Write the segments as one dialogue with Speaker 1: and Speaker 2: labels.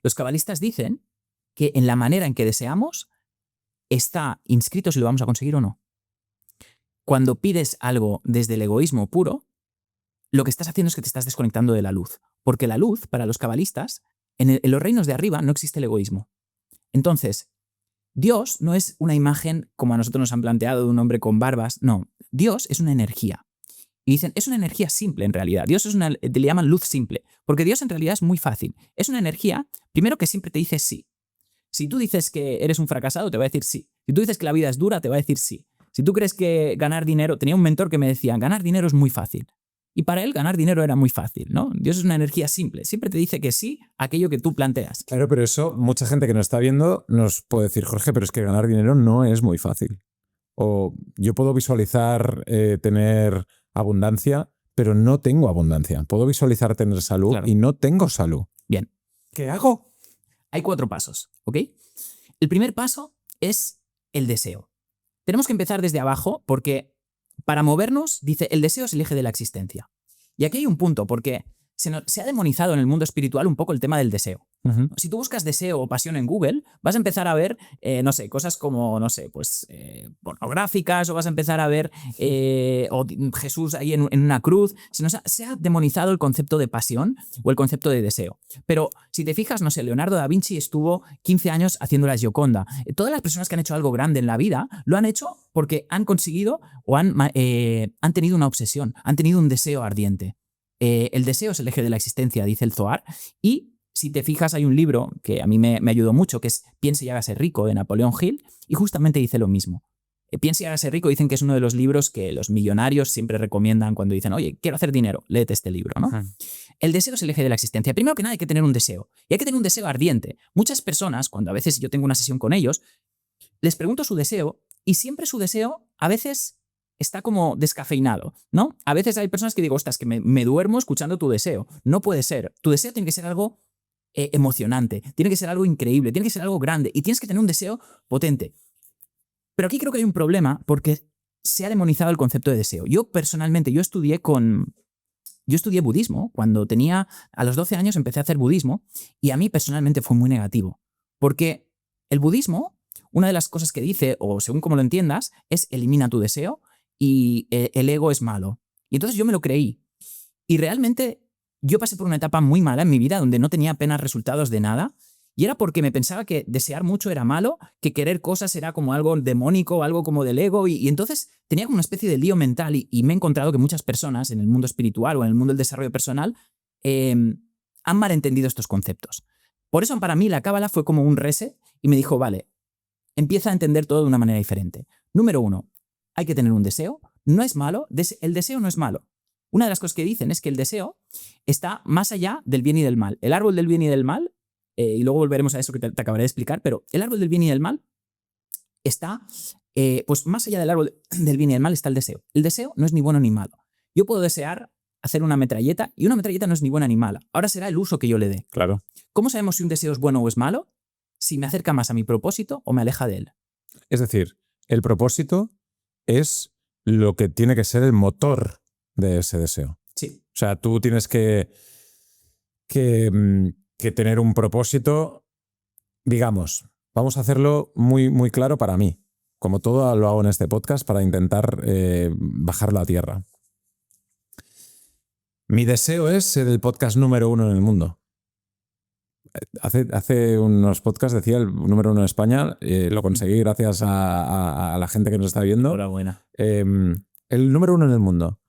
Speaker 1: Los cabalistas dicen que en la manera en que deseamos está inscrito si lo vamos a conseguir o no. Cuando pides algo desde el egoísmo puro, lo que estás haciendo es que te estás desconectando de la luz. Porque la luz, para los cabalistas, en los reinos de arriba no existe el egoísmo. Entonces, Dios no es una imagen como a nosotros nos han planteado de un hombre con barbas. No, Dios es una energía. Y dicen, es una energía simple en realidad. Dios es le llaman luz simple. Porque Dios en realidad es muy fácil. Es una energía, primero, que siempre te dice sí. Si tú dices que eres un fracasado, te va a decir sí. Si tú dices que la vida es dura, te va a decir sí. Si tú crees que ganar dinero... Tenía un mentor que me decía, ganar dinero es muy fácil. Y para él ganar dinero era muy fácil, ¿no? Dios es una energía simple. Siempre te dice que sí a aquello que tú planteas.
Speaker 2: Claro, pero eso, mucha gente que nos está viendo nos puede decir, Jorge, pero es que ganar dinero no es muy fácil. O yo puedo visualizar tener abundancia, pero no tengo abundancia. Puedo visualizar tener salud y no tengo salud.
Speaker 1: Bien.
Speaker 2: ¿Qué hago?
Speaker 1: Hay 4 pasos, ¿ok? El primer paso es el deseo. Tenemos que empezar desde abajo porque para movernos, dice, el deseo es el eje de la existencia. Y aquí hay un punto, porque se ha demonizado en el mundo espiritual un poco el tema del deseo. Si tú buscas deseo o pasión en Google, vas a empezar a ver, no sé, cosas como, no sé, pues pornográficas, o vas a empezar a ver o Jesús ahí en una cruz. Se ha demonizado el concepto de pasión o el concepto de deseo. Pero si te fijas, no sé, Leonardo da Vinci estuvo 15 años haciendo la Gioconda. Todas las personas que han hecho algo grande en la vida lo han hecho porque han conseguido o han tenido una obsesión, han tenido un deseo ardiente. El deseo es el eje de la existencia, dice el Zohar, y si te fijas hay un libro que a mí me ayudó mucho, que es Piense y hágase rico, de Napoleón Hill, y justamente dice lo mismo. Piense y hágase rico, dicen que es uno de los libros que los millonarios siempre recomiendan cuando dicen, oye, quiero hacer dinero, léete este libro, ¿no? El deseo es el eje de la existencia. Primero que nada hay que tener un deseo, y hay que tener un deseo ardiente. Muchas personas, cuando a veces yo tengo una sesión con ellos, les pregunto su deseo, y siempre su deseo a veces está como descafeinado, ¿no? A veces hay personas que digo, ostras, que me duermo escuchando tu deseo. No puede ser. Tu deseo tiene que ser algo emocionante, tiene que ser algo increíble, tiene que ser algo grande y tienes que tener un deseo potente. Pero aquí creo que hay un problema porque se ha demonizado el concepto de deseo. Yo personalmente, yo estudié budismo. Cuando tenía, a los 12 años empecé a hacer budismo y a mí personalmente fue muy negativo. Porque el budismo, una de las cosas que dice, o según como lo entiendas, es elimina tu deseo y el ego es malo. Y entonces yo me lo creí. Y realmente yo pasé por una etapa muy mala en mi vida donde no tenía apenas resultados de nada. Y era porque me pensaba que desear mucho era malo, que querer cosas era como algo demónico, algo como del ego. Y entonces tenía como una especie de lío mental y me he encontrado que muchas personas en el mundo espiritual o en el mundo del desarrollo personal han malentendido estos conceptos. Por eso para mí la cábala fue como un reset y me dijo, vale, empieza a entender todo de una manera diferente. Número 1, hay que tener un deseo. No es malo, el deseo no es malo. Una de las cosas que dicen es que el deseo está más allá del bien y del mal. El árbol del bien y del mal, y luego volveremos a eso que te acabaré de explicar, pero el árbol del bien y del mal está, pues más allá del árbol del bien y del mal está el deseo. El deseo no es ni bueno ni malo. Yo puedo desear hacer una metralleta y una metralleta no es ni buena ni mala. Ahora será el uso que yo le dé.
Speaker 2: Claro.
Speaker 1: ¿Cómo sabemos si un deseo es bueno o es malo? Si me acerca más a mi propósito o me aleja de él.
Speaker 2: Es decir, el propósito es lo que tiene que ser el motor de ese deseo.
Speaker 1: Sí.
Speaker 2: O sea, tú tienes que tener un propósito, digamos, vamos a hacerlo muy, muy claro para mí. Como todo lo hago en este podcast para intentar bajarlo a tierra. Mi deseo es ser el podcast número 1 en el mundo. Hace unos podcasts decía el número 1 en España, lo conseguí gracias a la gente que nos está viendo.
Speaker 1: Enhorabuena.
Speaker 2: El número 1 en el mundo.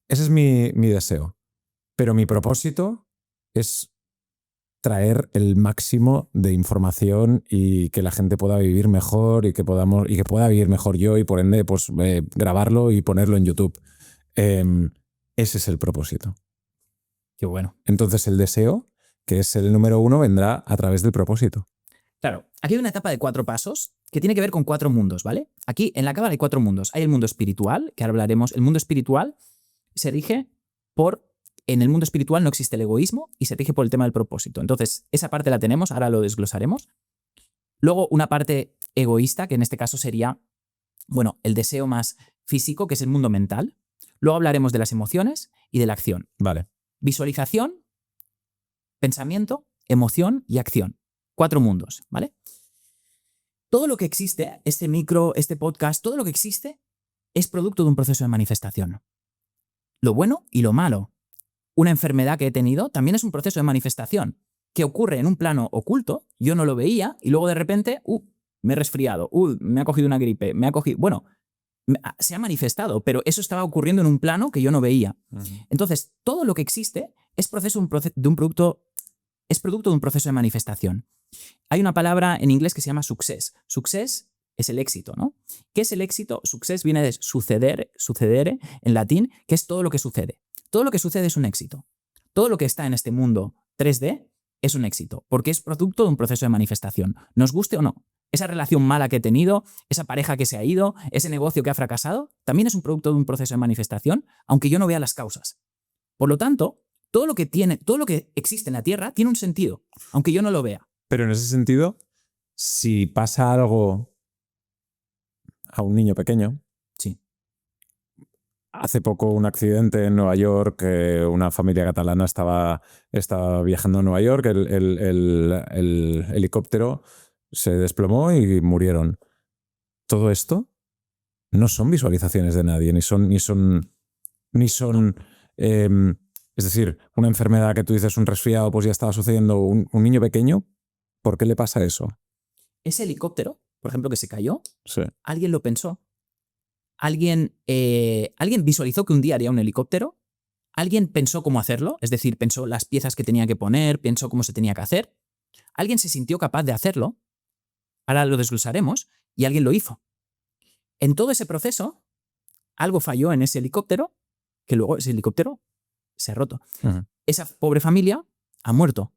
Speaker 2: Ese es mi deseo. Pero mi propósito es traer el máximo de información y que la gente pueda vivir mejor y que pueda vivir mejor yo y por ende pues, grabarlo y ponerlo en YouTube. Ese es el propósito.
Speaker 1: Qué bueno.
Speaker 2: Entonces el deseo, que es el número 1, vendrá a través del propósito.
Speaker 1: Claro, aquí hay una etapa de 4 pasos que tiene que ver con 4 mundos, ¿vale? Aquí en la cábala hay 4 mundos. Hay el mundo espiritual, que ahora hablaremos. El mundo espiritual se rige por... En el mundo espiritual no existe el egoísmo y se rige por el tema del propósito. Entonces, esa parte la tenemos, ahora lo desglosaremos. Luego, una parte egoísta, que en este caso sería, bueno, el deseo más físico, que es el mundo mental. Luego hablaremos de las emociones y de la acción.
Speaker 2: Vale.
Speaker 1: Visualización, pensamiento emoción y acción. 4 mundos, ¿vale? Todo lo que existe, este micro, este podcast, todo lo que existe es producto de un proceso de manifestación. Lo bueno y lo malo. Una enfermedad que he tenido también es un proceso de manifestación que ocurre en un plano oculto, yo no lo veía y luego de repente, me he resfriado, me ha cogido una gripe, bueno, se ha manifestado, pero eso estaba ocurriendo en un plano que yo no veía. Entonces, todo lo que existe es producto de un proceso de manifestación. Hay una palabra en inglés que se llama success. Success es el éxito, ¿no? ¿Qué es el éxito? Success viene de sucedere en latín, que es todo lo que sucede. Todo lo que sucede es un éxito. Todo lo que está en este mundo 3D es un éxito, porque es producto de un proceso de manifestación, nos guste o no. Esa relación mala que he tenido, esa pareja que se ha ido, ese negocio que ha fracasado, también es un producto de un proceso de manifestación, aunque yo no vea las causas. Por lo tanto, todo lo que existe en la Tierra tiene un sentido, aunque yo no lo vea.
Speaker 2: Pero en ese sentido, si pasa algo a un niño pequeño,
Speaker 1: sí.
Speaker 2: Hace poco un accidente en Nueva York, una familia catalana estaba viajando a Nueva York, el helicóptero se desplomó y murieron. Todo esto no son visualizaciones de nadie, ni son es decir, una enfermedad que tú dices, un resfriado, pues ya estaba sucediendo. Un niño pequeño, ¿por qué le pasa eso?
Speaker 1: Ese helicóptero, por ejemplo, que se cayó,
Speaker 2: sí.
Speaker 1: Alguien lo pensó. Alguien visualizó que un día haría un helicóptero. Alguien pensó cómo hacerlo, es decir, pensó las piezas que tenía que poner, pensó cómo se tenía que hacer. Alguien se sintió capaz de hacerlo. Ahora lo desglosaremos. Y alguien lo hizo. En todo ese proceso, algo falló en ese helicóptero, que luego ese helicóptero se ha roto. Esa pobre familia ha muerto.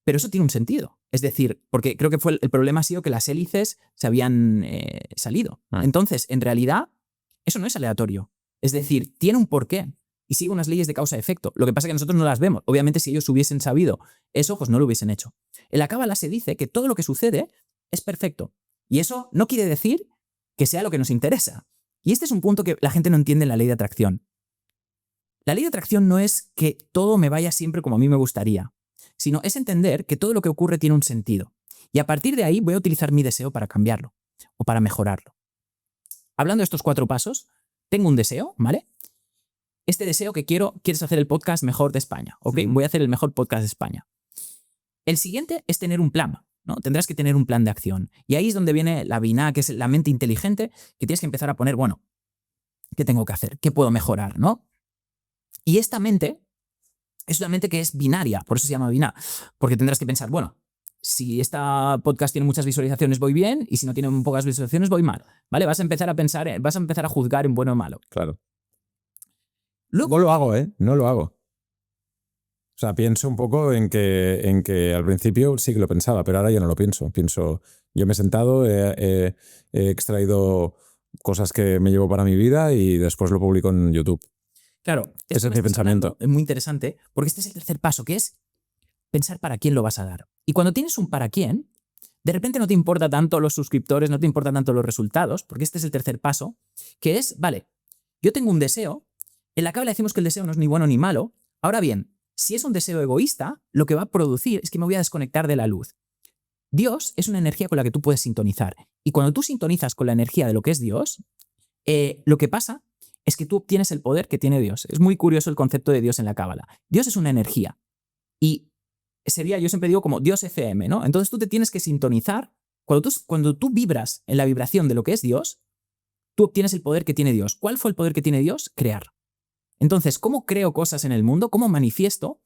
Speaker 1: Pero eso tiene un sentido. Es decir, porque creo que el problema ha sido que las hélices se habían salido. Entonces, en realidad, eso no es aleatorio. Es decir, tiene un porqué y sigue unas leyes de causa-efecto. Lo que pasa es que nosotros no las vemos. Obviamente, si ellos hubiesen sabido eso, pues no lo hubiesen hecho. En la Cábala se dice que todo lo que sucede es perfecto. Y eso no quiere decir que sea lo que nos interesa. Y este es un punto que la gente no entiende en la ley de atracción. La ley de atracción no es que todo me vaya siempre como a mí me gustaría, sino es entender que todo lo que ocurre tiene un sentido. Y a partir de ahí voy a utilizar mi deseo para cambiarlo o para mejorarlo. Hablando de estos 4 pasos, tengo un deseo, ¿vale? Este deseo que quieres hacer el podcast mejor de España, ¿ok? Voy a hacer el mejor podcast de España. El siguiente es tener un plan, ¿no? Tendrás que tener un plan de acción. Y ahí es donde viene la Binah, que es la mente inteligente, que tienes que empezar a poner, bueno, ¿qué tengo que hacer? ¿Qué puedo mejorar, no? Y esta mente es una mente que es binaria, por eso se llama Binah, porque tendrás que pensar, bueno, si esta podcast tiene muchas visualizaciones voy bien y si no tiene pocas visualizaciones voy mal, ¿vale? Vas a empezar a juzgar en bueno o malo.
Speaker 2: Claro.
Speaker 1: Luego,
Speaker 2: no lo hago, ¿eh? No lo hago. O sea, pienso un poco en que al principio sí que lo pensaba, pero ahora ya no lo pienso. Yo me he sentado, he extraído cosas que me llevo para mi vida y después lo publico en YouTube.
Speaker 1: Claro,
Speaker 2: ese es mi pensamiento.
Speaker 1: Es muy interesante porque este es el tercer paso, que es pensar para quién lo vas a dar. Y cuando tienes un para quién, de repente no te importa tanto los suscriptores, no te importa tanto los resultados, porque este es el tercer paso, que es, vale, yo tengo un deseo, en la Cábala decimos que el deseo no es ni bueno ni malo. Ahora bien, si es un deseo egoísta, lo que va a producir es que me voy a desconectar de la luz. Dios es una energía con la que tú puedes sintonizar. Y cuando tú sintonizas con la energía de lo que es Dios, lo que pasa es que tú obtienes el poder que tiene Dios. Es muy curioso el concepto de Dios en la Cábala. Dios es una energía. Y sería, yo siempre digo, como Dios FM, ¿no? Entonces tú te tienes que sintonizar. Cuando tú vibras en la vibración de lo que es Dios, tú obtienes el poder que tiene Dios. ¿Cuál fue el poder que tiene Dios? Crear. Entonces, ¿cómo creo cosas en el mundo? ¿Cómo manifiesto?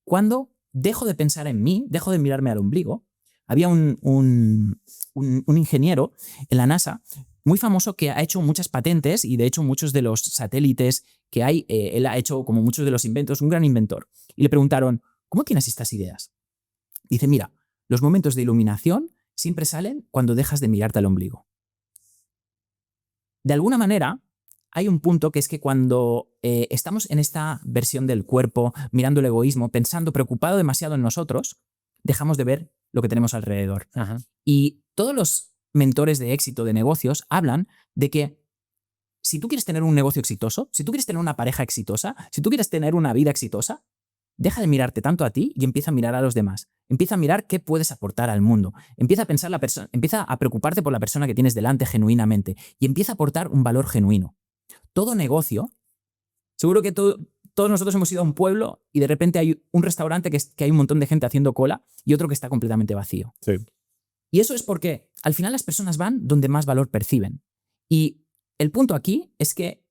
Speaker 1: Cuando dejo de pensar en mí, dejo de mirarme al ombligo. Había un ingeniero en la NASA muy famoso que ha hecho muchas patentes y de hecho muchos de los satélites que hay, él ha hecho como muchos de los inventos, un gran inventor. Y le preguntaron, ¿cómo tienes estas ideas? Dice, mira, los momentos de iluminación siempre salen cuando dejas de mirarte al ombligo. De alguna manera, hay un punto que es que cuando estamos en esta versión del cuerpo, mirando el egoísmo, pensando, preocupado demasiado en nosotros, dejamos de ver lo que tenemos alrededor.
Speaker 2: Ajá.
Speaker 1: Y todos los mentores de éxito de negocios hablan de que si tú quieres tener un negocio exitoso, si tú quieres tener una pareja exitosa, si tú quieres tener una vida exitosa, deja de mirarte tanto a ti y empieza a mirar a los demás. Empieza a mirar qué puedes aportar al mundo. Empieza a pensar empieza a preocuparte por la persona que tienes delante genuinamente y empieza a aportar un valor genuino. Todo negocio, seguro que todos nosotros hemos ido a un pueblo y de repente hay un restaurante que hay un montón de gente haciendo cola y otro que está completamente vacío.
Speaker 2: Sí.
Speaker 1: Y eso es porque al final las personas van donde más valor perciben. Y el punto aquí es que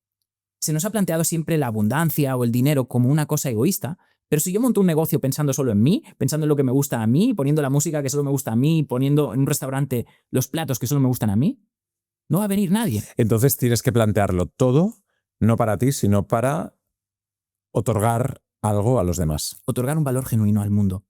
Speaker 1: se nos ha planteado siempre la abundancia o el dinero como una cosa egoísta, pero si yo monto un negocio pensando solo en mí, pensando en lo que me gusta a mí, poniendo la música que solo me gusta a mí, poniendo en un restaurante los platos que solo me gustan a mí, no va a venir nadie.
Speaker 2: Entonces tienes que plantearlo todo, no para ti, sino para otorgar algo a los demás.
Speaker 1: Otorgar un valor genuino al mundo.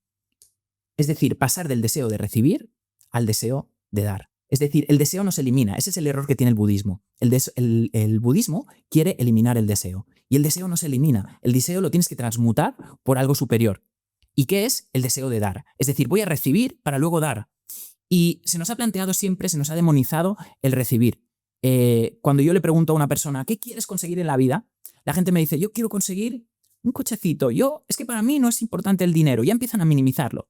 Speaker 1: Es decir, pasar del deseo de recibir al deseo de dar. Es decir, el deseo no se elimina. Ese es el error que tiene el budismo. El budismo quiere eliminar el deseo. Y el deseo no se elimina. El deseo lo tienes que transmutar por algo superior. ¿Y qué es? El deseo de dar. Es decir, voy a recibir para luego dar. Y se nos ha planteado siempre, se nos ha demonizado el recibir. Cuando yo le pregunto a una persona, ¿qué quieres conseguir en la vida? La gente me dice, yo quiero conseguir un cochecito. Es que para mí no es importante el dinero. Ya empiezan a minimizarlo.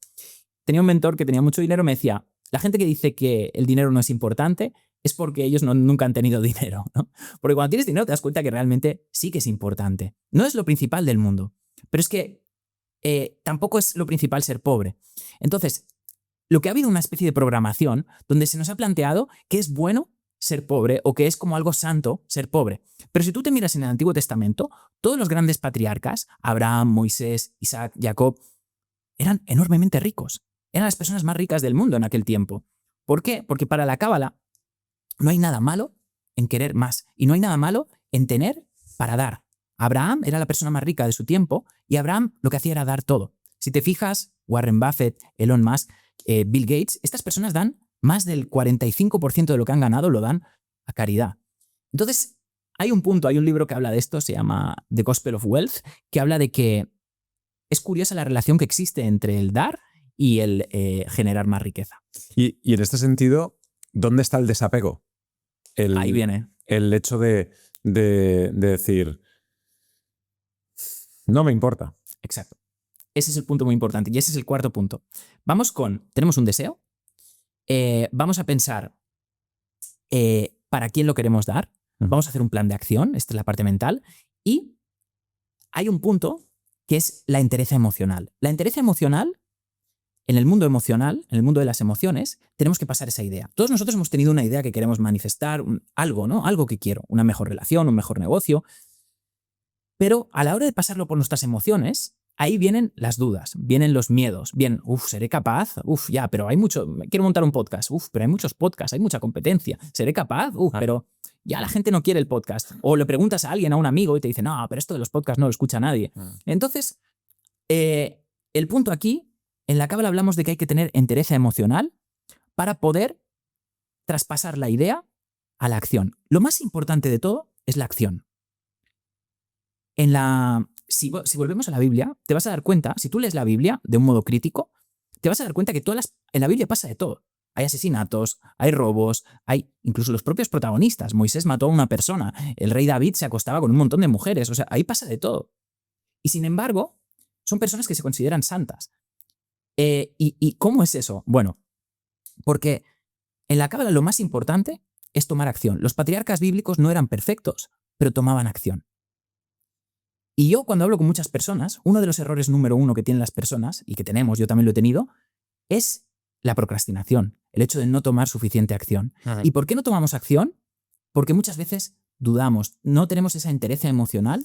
Speaker 1: Tenía un mentor que tenía mucho dinero, me decía, la gente que dice que el dinero no es importante es porque ellos nunca han tenido dinero, ¿no? Porque cuando tienes dinero te das cuenta que realmente sí que es importante. No es lo principal del mundo, pero es que tampoco es lo principal ser pobre. Entonces, lo que ha habido una especie de programación donde se nos ha planteado que es bueno ser pobre o que es como algo santo ser pobre. Pero si tú te miras en el Antiguo Testamento, todos los grandes patriarcas, Abraham, Moisés, Isaac, Jacob, eran enormemente ricos. Eran las personas más ricas del mundo en aquel tiempo. ¿Por qué? Porque para la Cábala no hay nada malo en querer más y no hay nada malo en tener para dar. Abraham era la persona más rica de su tiempo y Abraham lo que hacía era dar todo. Si te fijas, Warren Buffett, Elon Musk, Bill Gates, estas personas dan más del 45% de lo que han ganado lo dan a caridad. Entonces, hay un libro que habla de esto, se llama The Gospel of Wealth, que habla de que es curiosa la relación que existe entre el dar y el generar más riqueza.
Speaker 2: Y en este sentido, ¿dónde está el desapego?
Speaker 1: Ahí viene.
Speaker 2: El hecho de decir, no me importa.
Speaker 1: Exacto. Ese es el punto muy importante y ese es el cuarto punto. Tenemos un deseo, vamos a pensar para quién lo queremos dar, vamos a hacer un plan de acción, esta es la parte mental, y hay un punto que es la entereza emocional. La entereza emocional, en el mundo emocional, en el mundo de las emociones, tenemos que pasar esa idea. Todos nosotros hemos tenido una idea que queremos manifestar, algo, ¿no? Algo que quiero, una mejor relación, un mejor negocio. Pero a la hora de pasarlo por nuestras emociones, ahí vienen las dudas, vienen los miedos. Bien, ¿seré capaz? Ya, pero hay mucho. Quiero montar un podcast. Pero hay muchos podcasts, hay mucha competencia. ¿Seré capaz? Pero ya la gente no quiere el podcast. O le preguntas a alguien, a un amigo, y te dice, no, pero esto de los podcasts no lo escucha nadie. Entonces, el punto aquí, en la Cábala hablamos de que hay que tener entereza emocional para poder traspasar la idea a la acción. Lo más importante de todo es la acción. Si volvemos a la Biblia, te vas a dar cuenta, si tú lees la Biblia de un modo crítico, te vas a dar cuenta que en la Biblia pasa de todo. Hay asesinatos, hay robos, hay incluso los propios protagonistas. Moisés mató a una persona, el rey David se acostaba con un montón de mujeres, o sea, ahí pasa de todo. Y sin embargo, son personas que se consideran santas. ¿Y cómo es eso? Bueno, porque en la Cábala lo más importante es tomar acción. Los patriarcas bíblicos no eran perfectos, pero tomaban acción. Y yo cuando hablo con muchas personas, uno de los errores número uno que tienen las personas, y que tenemos, yo también lo he tenido, es la procrastinación, el hecho de no tomar suficiente acción. ¿Y por qué no tomamos acción? Porque muchas veces dudamos, no tenemos esa entereza emocional